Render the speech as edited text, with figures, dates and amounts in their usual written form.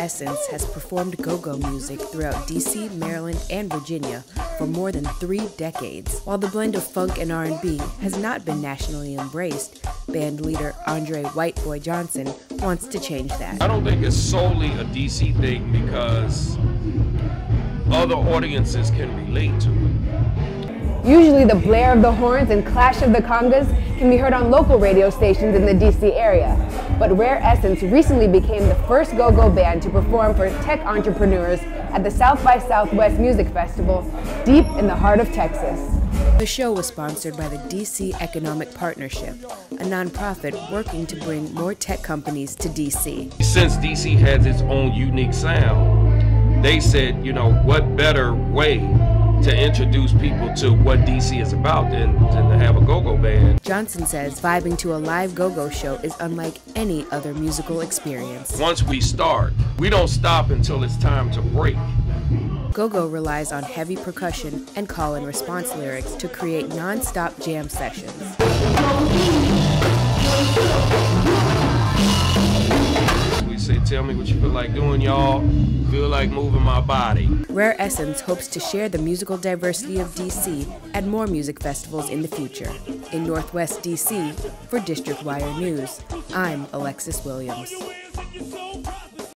Essence has performed go-go music throughout D.C., Maryland, and Virginia for more than 3 decades. While the blend of funk and R&B has not been nationally embraced, band leader Andre Whiteboy Johnson wants to change that. I don't think it's solely a D.C. thing because other audiences can relate to it. Usually the blare of the horns and clash of the congas can be heard on local radio stations in the DC area. But Rare Essence recently became the first go-go band to perform for tech entrepreneurs at the South by Southwest Music Festival, deep in the heart of Texas. The show was sponsored by the DC Economic Partnership, a nonprofit working to bring more tech companies to DC. Since DC has its own unique sound, they said, you know, what better way to introduce people to what DC is about than to have a go-go band. Johnson says vibing to a live go-go show is unlike any other musical experience. Once we start, we don't stop until it's time to break. Go-go relies on heavy percussion and call and response lyrics to create non-stop jam sessions. We say, tell me what you feel like doing, y'all. Feel like moving my body. Rare Essence hopes to share the musical diversity of DC at more music festivals in the future. In Northwest DC, for District Wire News, I'm Alexis Williams.